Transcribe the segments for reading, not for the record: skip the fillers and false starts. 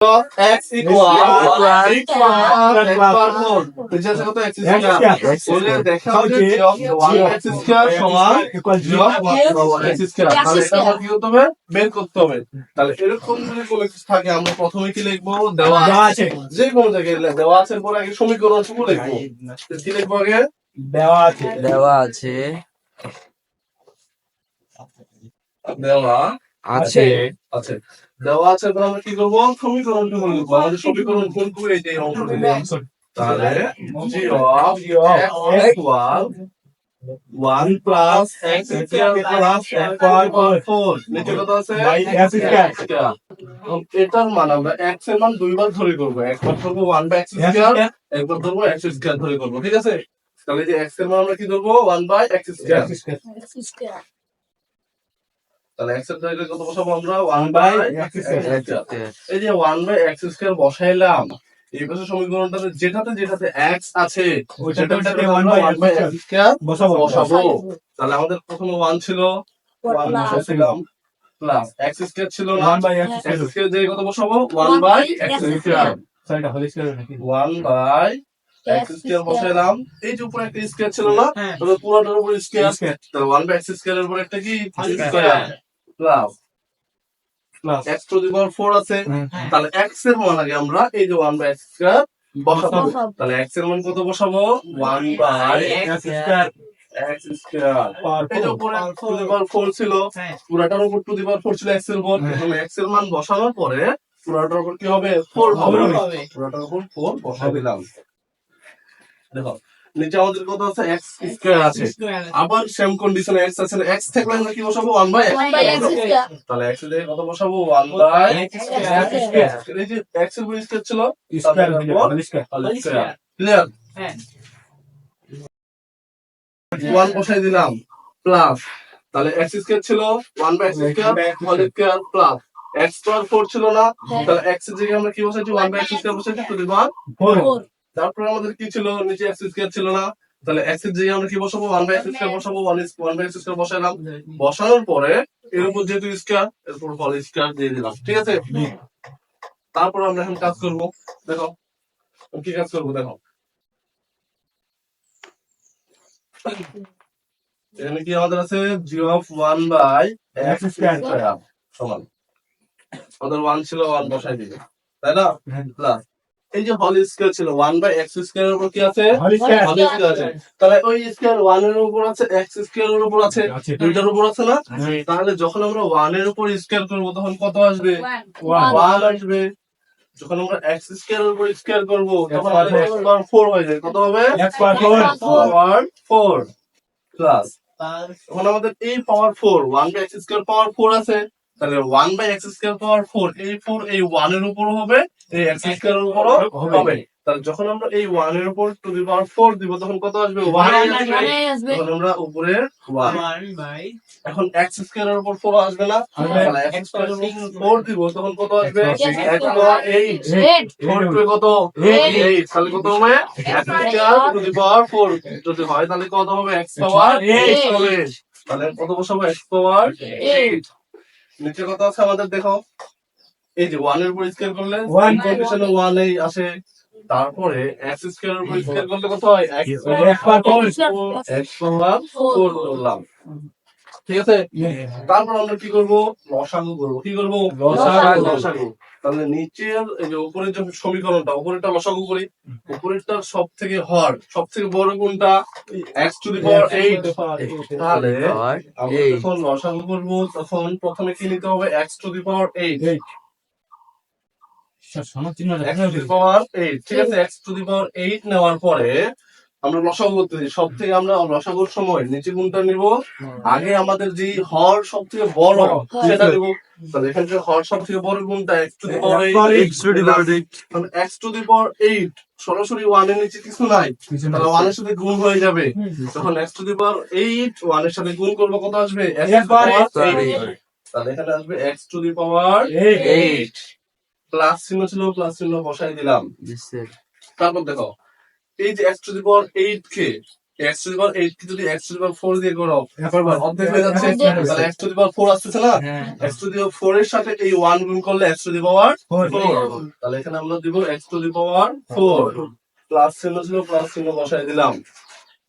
x equal x বার 4 নিচে আছে কত x স্কয়ার বলে দেখা হচ্ছে g of 1x স্কয়ার সমান g of x স্কয়ার তাহলে এটা আমাদের কি করতে হবে বের করতে হবে তাহলে এরকম যদি কোনো কিছু থাকে আমরা প্রথমে কি লিখবো দেওয়া আছে যে কোনো জায়গায় দেওয়া আছে এর পরে আগে সমীকরণটুকু লিখবো কি লিখবো আগে দেওয়া আছে দেওয়া আছে দেওয়া আছে তো আমরা কি করবো সমীকরণটুকু লিখবো আমাদের সমীকরণ কোনটুকু এই যে অংশ দিলে তাহলে g of x equal 1 plus x square plus x power 4 নিচে কত আছে x square এটার মান আমরা x এর মান দুইবার ধরে করব একবার করব 1 by x square একবার ধরব x square ধরে করব ঠিক আছে তাহলে যে x এর মান আমরা কি ধরব 1 by x square তাহলে x এর জায়গায় কত বসাবো আমরা 1 by x square এই যে 1 by x square বসাইলাম এই পাশে সমীকরণটাতে যেটাতে x আছে ওইটাতে 1 by x square বসাবো তাহলে আমাদের প্রথমে 1 ছিল 1 বসাইলাম প্লাস x স্কয়ার ছিল না 1 by x স্কয়ার দিয়ে কত বসাবো 1 by x স্কয়ার সাইডটা হোল স্কয়ার নাকি 1 by x স্কয়ার বসাইলাম এই যে উপরে একটা স্কয়ার ছিল না তাহলে পুরোটার উপর স্কয়ার তাহলে 1 by x স্কয়ারের উপর একটা কি square plus x to the power 4 আছে তাহলে x এর মান আগে আমরা এই যে 1 by x স্কয়ার বসাবো তাহলে x এর মান কত বসাবো 1 by x square x square এই যে উপরে টু দি পাওয়ার 4 ছিল পুরোটার উপর টু দি পাওয়ার 4 ছিল x এর উপর এখন x এর মান বসানোর পরে পুরোটার উপর কি হবে 4 হবে পুরোটার উপর 4 বসাই দিলাম দেখো নিচে আমাদের কত আছে x স্কয়ার আছে আবার সেম কন্ডিশনে x আছে x থাকলে আমরা কি বসাবো 1 বাই x তাহলে x এর কত বসাবো 1 বাই x স্কয়ার এই যে x এর উপর স্কয়ার ছিল স্কয়ার ক্লিয়ার হ্যাঁ 1 বসাই দিলাম প্লাস তাহলে x স্কয়ার ছিল 1 by x square whole square plus x power 4 ছিল না তাহলে x এর জায়গায় আমরা কি বসাইছি 1 বাই x স্কয়ার বসাইছি টু দি পাওয়ার 4 তারপর আমাদের কি ছিল নিচে x স্কয়ার ছিল না তাহলে x এর জায়গায় আমরা কি বসাবো 1 বাই x স্কয়ার বসাবো 1 বাই x স্কয়ার বসাইলাম বসানোর পরে এর উপর যেহেতু স্কয়ার এর উপর হোল স্কয়ার দিয়ে দিলাম ঠিক আছে তারপর আমরা এখন কাজ করব দেখো কি কাজ করব দেখো এখানে কি আমাদের আছে g of 1 by x square সমান আমাদের 1 ছিল 1 বসাই দিবে তাই না প্লাস এই যে হোল স্কয়ার ছিল 1 by x স্কয়ারের উপর কি আছে হোল স্কয়ার আছে তাহলে ওই স্কয়ার 1 এর উপর আছে x স্কয়ারের উপর আছে দুইটার উপর আছে না তাহলে যখন আমরা 1 এর উপর স্কয়ার করব তখন কত আসবে 1 আসবে যখন আমরা x স্কয়ারের উপর স্কয়ার করব তখন আমাদের x পাওয়ার 4 হয়ে যায় কত হবে x পাওয়ার 4 প্লাস এখন আমাদের এই পাওয়ার 4 1 বাই x স্কয়ার পাওয়ার 4 আছে তাহলে 1 বাই x স্কয়ার পাওয়ার 4 এই 4 এই 1 এর উপর হবে এই x স্কয়ারের উপরও হবে তাহলে যখন আমরা এই 1 এর উপর টু দি পাওয়ার 4 দিব তখন কত আসবে 1 আসবে তখন আমরা উপরে 1 বাই এখন x স্কয়ারের উপর 4 আসবে না তাহলে x স্কয়ারের উপর 4 দিব তখন কত আসবে x পাওয়ার 8 4 টু কত 8 তাহলে কত হবে x square to the power 4 যদি হয় তাহলে কত হবে x পাওয়ার 8 হবে তাহলে কত বসাবো x পাওয়ার 8 নিচে কত আছে আমাদের দেখো এই যে 1 এর উপর স্কয়ার করলে 1 কন্ডিশনে 1 এই আসে তারপরে x স্কয়ার এর উপর স্কয়ার করলে কত হয় x পাওয়ার 4 করলাম ঠিক আছে তারপর আমরা কি করব লসাগু করব কি করব লসাগু তাহলে নিচের এই যে উপরের যে সমীকরণটা উপরেরটা লসাগু করি উপরেরটা সবথেকে হর সবথেকে বড় কোনটা x টু দি পাওয়ার 8 তাহলে আমরা যখন লসাগু করব তখন প্রথমে কি নিতে হবে x টু দি পাওয়ার 8 ঠিক আছে x টু দি পাওয়ার 8 নেওয়ার পরে আমরা লসাগু করতেছি সব থেকে আমরা লসাগুর সময় নিচে কোনটা নিব আগে আমাদের যে হর সব থেকে বড় সেটা নিব তাহলে এখানে যে হর সব থেকে বড় কোনটা x to the power 8 x to the power 8 সরাসরি 1 এর নিচে কিছু নাই তাহলে 1 এর সাথে গুণ হয়ে যাবে যখন x টু দি পাওয়ার 8 1 এর সাথে গুণ করব কত আসবে x পাওয়ার 8 তাহলে এখানে আসবে x to the power 8 plus চিহ্ন ছিল প্লাস চিহ্ন বসাই দিলাম তারপর দেখো এই যে x টু দি পাওয়ার 8 কে x টু দি পাওয়ার 8 কে যদি x টু দি পাওয়ার 4 দিয়ে করো অর্ধেক হয়ে যাচ্ছে, তাহলে x টু দি পাওয়ার 4 আসতেছে না, x টু দি পাওয়ার 4 এর সাথে এই 1 গুণ করলে x টু দি পাওয়ার 4, তাহলে এখানে আমরা দিব x to the power 4 plus চিহ্ন ছিল, প্লাস চিহ্ন বসাই দিলাম।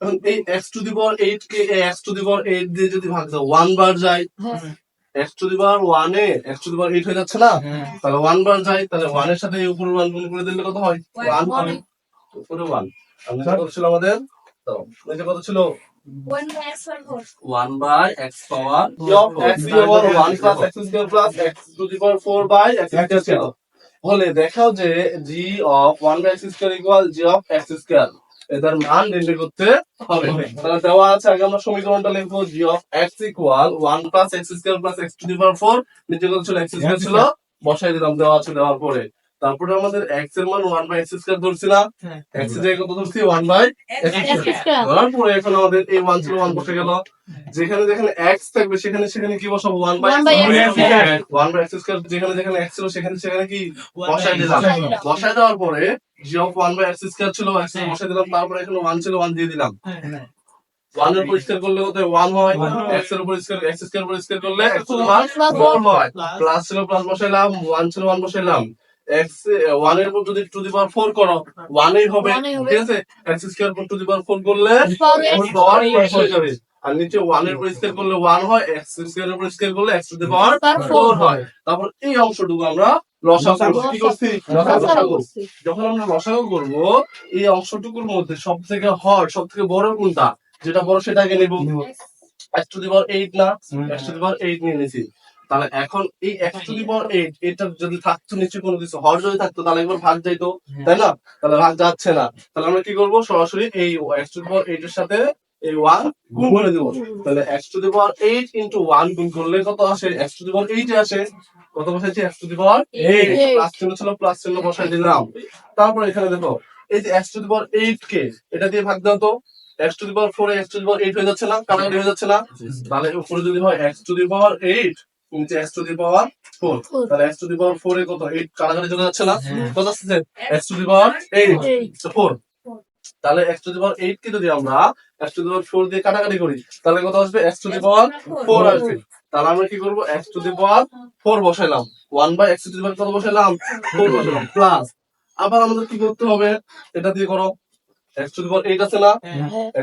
এখন এই x টু দি পাওয়ার 8 কে এই x টু দি পাওয়ার 8 দিয়ে যদি ভাগ দাও 1 বার যায়, x টু দি পাওয়ার 1 এ x টু দি পাওয়ার 8 হয়ে যাচ্ছে না, তাহলে 1 বার যায়, তাহলে 1 এর সাথে এই উপরে 1 গুণ করে দিলে কত হয় 1 হয়, উপরে 1। আর নিচে কত ছিল আমাদের, তো নিচে কত ছিল 1 by x power x power 1 plus x square plus x to the power 4 by x square ছিল। বলে দেখাও যে g of 1 by x square equal g of x square, এটার মান নির্ণয় করতে হবে। তাহলে দেওয়া আছে, আগে আমরা সমীকরণটা লিখবো g of x equal 1 plus x square plus x to the power 4, নিচে কত ছিল x স্কয়ার ছিল, বসাই দিলাম দেওয়া আছে, দেওয়ার পরে তারপরে আমাদের x এর মান 1 বাই x স্কয়ার ধরছি না, x এর জায়গায় কত ধরছি 1 বাই x স্কয়ার ধরার পরে এখন আমাদের এই মান ছিল 1 বসে গেল, যেখানে যেখানে x থাকবে সেখানে সেখানে কি বসাবো 1 by x square, 1 by x square যেখানে যেখানে x ছিল সেখানে সেখানে কি বসাই দিলাম, বসাই দেওয়ার পরে g of 1 by x square ছিল x এর বসাই দিলাম, তারপরে এখানে 1 ছিল 1 দিয়ে দিলাম, 1 এর পরিষ্কার করলে কত 1 হয়, x এর পরিষ্কার x স্কয়ার পরিষ্কার করলে x এর মান 4 হয়, প্লাস ছিল প্লাস বসাইলাম, 1 ছিল 1 বসাইলাম, x 1 এর উপর যদি টু দি পাওয়ার 4 করো 1 এই হবে, ঠিক আছে, x square to the power 4 করলে পাওয়ার হয়ে যাবে, আর নিচে 1 এর পরিষ্কার করলে 1 হয়, x স্কয়ার এর পরিষ্কার করলে x টু দি পাওয়ার 4 হয়। তারপর এই অংশটুকু আমরা লসাগু করব, কি করছি লসাগু, যখন আমরা লসাগু করব এই অংশটুকুর মধ্যে সবথেকে হর সবথেকে বড় কোনটা, যেটা বড় সেটাকে নেব, x টু দি পাওয়ার 8 না, x টু দি পাওয়ার 8 নিয়ে নিয়েছি, তাহলে এখন এই x টু দি পাওয়ার 8 এটা যদি থাকতো নিচে কোনো কিছু হর যদি থাকতো তাহলে একবার ভাগ যাইতো, তাই না, তাহলে ভাগ যাচ্ছে না, তাহলে আমরা কি করব সরাসরি এই x টু দি পাওয়ার 8 এর সাথে এই 1 গুণ করে দেব, তাহলে x to the power 8 into 1 গুণ করলে কত আসে, x টু দি পাওয়ার 8 এ আসে, কত বসাইছি x to the power 8, plus চিহ্ন ছিল প্লাস চিহ্ন বসাই দিলাম। তারপর এখানে দেখো এই যে x টু দি পাওয়ার 8 কে এটা দিয়ে ভাগ দাও তো, x টু দি পাওয়ার 4 এ x টু দি পাওয়ার 8 হয়ে যাচ্ছে না, কাটাকাটি হয়ে যাচ্ছে না, তাহলে উপরে যদি হয় x টু দি পাওয়ার 8 নিচে x টু দি পাওয়ার 4, তাহলে x টু দি পাওয়ার 4 এ কত 8 কাটাকাটি চলে যাচ্ছে না, কত আসছে x টু দি পাওয়ার 8 4, তাহলে x টু দি পাওয়ার 8 কে যদি আমরা x টু দি পাওয়ার 4 দিয়ে কাটাকাটি করি তাহলে কত আসবে x টু দি পাওয়ার 4 আসবে, তাহলে আমরা কি করব x টু দি পাওয়ার 4 বসাইলাম, 1 by x to the power কত বসাইলাম 4 বসাইলাম, প্লাস আবার আমাদের কি করতে হবে, এটা দিয়ে করো x টু দি পাওয়ার 8 আছে না,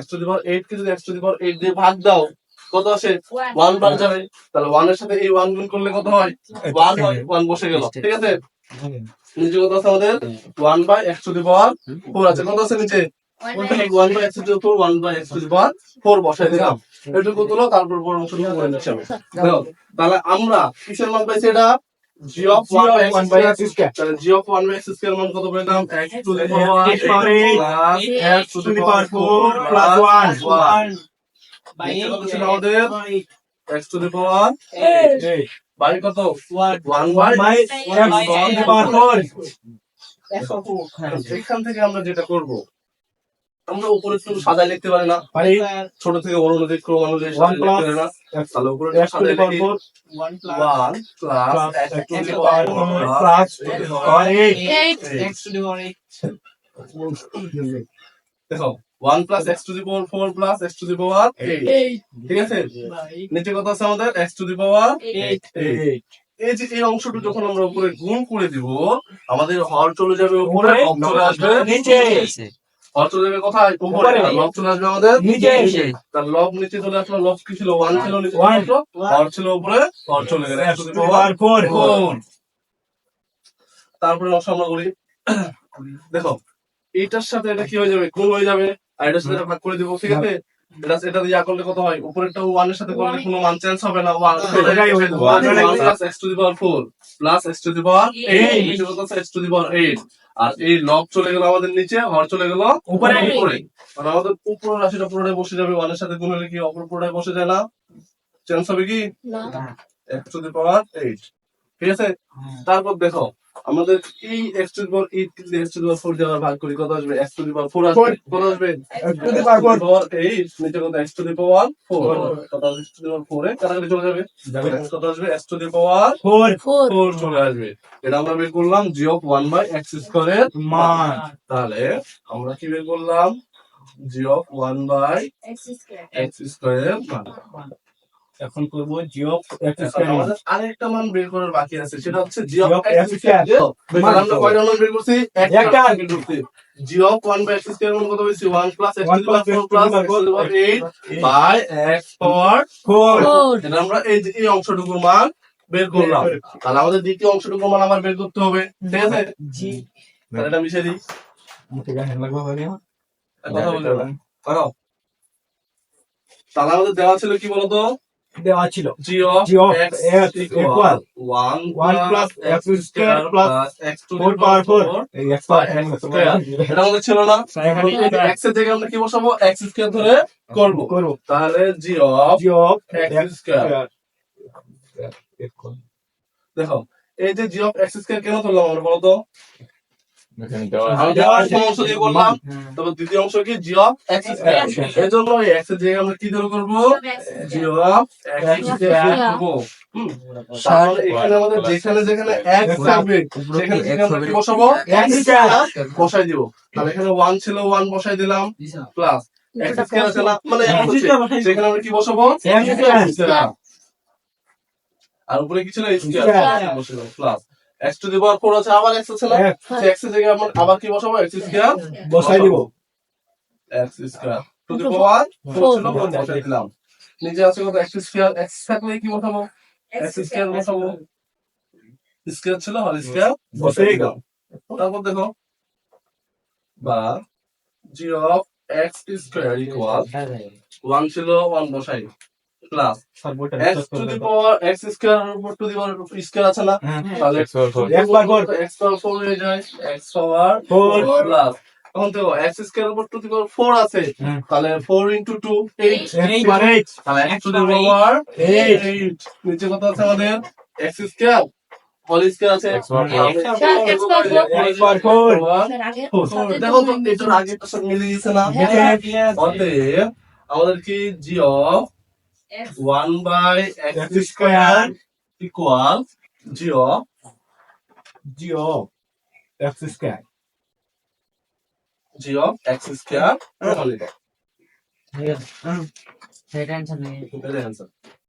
x টু দি পাওয়ার 8 কে যদি x টু দি পাওয়ার 8 দিয়ে ভাগ দাও কত আসে 1 বার যাবে, তাহলে 1 এর সাথে এই 1 গুণ করলে কত হয় 1 হয়, 1 বসে গেল, ঠিক আছে, নিচে কত আছে আমাদের 1 by x to the power 4 আছে, কত আছে নিচে 1 by x to the power 4, 1 by x to the power 4 বসাই দিলাম, এটুকু তুলো, তারপর বড় অংশটুকু করে নিচ্ছি আমি, দেখো তাহলে আমরা কিসের মান পাইছি, এটা g of 1 by x square, তাহলে g of 1 by x square মান কত পেলাম x to the power 8 plus x to the power 4 plus 1 by কত ছিল আমাদের x to the power 8 by কত 1 by x to the power 4। এখান থেকে আমরা যেটা করব, আমরা উপরে শুধু সাজায় লিখতে পারি না, ছোট থেকে বড় অনুযায়ী ক্রম অনুযায়ী লিখতে পারি না, তাহলে উপরে সাজায় লিখি 1 plus x to the power 4 প্লাস 8 x টু দি পাওয়ার 8, দেখো 1 plus x to the power 4 প্লাস x টু দি পাওয়ার 8, ঠিক আছে, নিচে কত আছে আমাদের x টু দি পাওয়ার 8, এই যে এই অংশটা যখন আমরা উপরে গুণ করে দিব আমাদের হর চলে যাবে উপরে, লব চলে আসবে নিচে, হর চলে যাবে কোথায় উপরে, আর লব চলে আসবে আমাদের নিচে, তার লব নিচে চলে আসলো, লব কি ছিল 1 ছিল নিচে আসলো, হর ছিল উপরে, হর চলে গেল x টু দি পাওয়ার 4, তারপরে অংশ আমরা করি, দেখো এইটার সাথে এটা কি হয়ে যাবে গুণ হয়ে যাবে, আর এটার সাথে এটা ভাগ করে দিব, ঠিক আছে, এটা দিয়ে করলে কত হয়, উপরেরটা 1 এর সাথে করলে কোনো মান চেঞ্জ হবে না, 1 plus x to the power 4 প্লাস x টু দি পাওয়ার 8 নিচে কত আছে x টু দি পাওয়ার 8, আর এই লব চলে গেল আমাদের নিচে, হর চলে গেল উপরে, আর আমাদের উপরের রাশিটা পুরোটাই বসে যাবে, 1 এর সাথে গুণ হলে কি অপর পুরোটাই বসে যায় না, চেঞ্জ হবে কি না, x টু দি পাওয়ার 8, ঠিক আছে। তারপর দেখো আমাদের এই x টু দি পাওয়ার 8 কে x টু দি পাওয়ার 4 দিয়ে আবার ভাগ করি, কত আসবে x টু দি পাওয়ার 4 আসবে, কত আসবে x টু দি পাওয়ার 8 নিচে কত x টু দি পাওয়ার 4, কত x টু দি পাওয়ার 4 এ কাটাকাটি চলে যাবে, কত আসবে x টু দি পাওয়ার 4 চলে আসবে, এটা আমরা বের করলাম g of 1 by x square এর মান, তাহলে আমরা কি বের করলাম g of 1 by x square এখন করব g of x এখন স্কয়ার আমাদের আরেকটা মান বের করার বাকি আছে, সেটা হচ্ছে g G of of x x square. square। তাহলে আমরা কয়টা মান বের করছি? একটা। একটা বের করছি। g of 1 by x square মান কত হইছে? 1 plus x to 1 the power 4 plus x to the power 8 by x power 4। এটা আমরা এই যে এই অংশটুকুর মান বের করলাম। তাহলে আমাদের দ্বিতীয় অংশটুকুর মান আবার বের করতে হবে, ঠিক আছে? তাহলে এটা মিশিয়ে দিই। কথা বলতে হবে করো। তাহলে আমাদের দেওয়া ছিল কি বলতো? দেওয়া ছিল g of G of x x equal 1 1 plus x square plus x to the 4 power power 4 4 এই x by power x square। এটা আমাদের ছিল না? এখানে x এর জায়গায় আমরা কি বসাবো? x স্কয়ার ধরে করব। করব তাহলে g of g of x x square. equal দেখো এই যে g of x স্কয়ার কেন ধরলাম আমরা বলতো? আমি দেওয়া আছে। প্রথম অংশ দিয়ে করলাম, তারপর দ্বিতীয় অংশ কি g of x স্কয়ার। এর জন্য এই x এর জায়গায় আমরা কি ধরে করব? g of x স্কয়ার করব। তাহলে এখানে আমাদের যেখানে যেখানে x থাকবে সেখানে সেখানে আমরা কি বসাবো? x স্কয়ার বসাই দিব। তাহলে এখানে 1 ছিল 1 বসাই দিলাম প্লাস x স্কয়ার আছে না, মানে x স্কয়ার বসাই সেখানে আমরা কি বসাবো? x square. আর উপরে কি ছিল? স্কয়ার। স্কয়ার বসালাম plus x to the power 4 আছে, আবার x আছে না, x সেই x এর জায়গায় আমরা আবার কি বসাবো? x স্কয়ার বসাই দিব x square to the power 4 ছিল 4 বসাই দিলাম। নিচে আছে কত? x square. x থাকলে কি বসাবো? x স্কয়ার বসাবো। স্কয়ার ছিল হোল স্কয়ার বসাই দিলাম। তারপর দেখো বা g of x square equal 1 ছিল 1 বসাই plus x to the power x square উপর টু দি পাওয়ার স্কয়ার আছে না, তাহলে x power 4 x পাওয়ার 4 হয়ে যায়, x পাওয়ার 4 প্লাস এখন দেখো x স্কয়ার উপর টু দি পাওয়ার 4 আছে, তাহলে 4 into 2 8 8 মানে তাহলে x টু দি পাওয়ার 8 8 নিচে কত আছে আমাদের? x স্কয়ার হোল স্কয়ার আছে, x power 4 দেখো তো এটার আগেরটার সাথে মিলে গেছে না? অতএব আমাদের কি g of 1 by x square equal g of g of x square x square. সেটা টেনশন নেই। এটাই answer।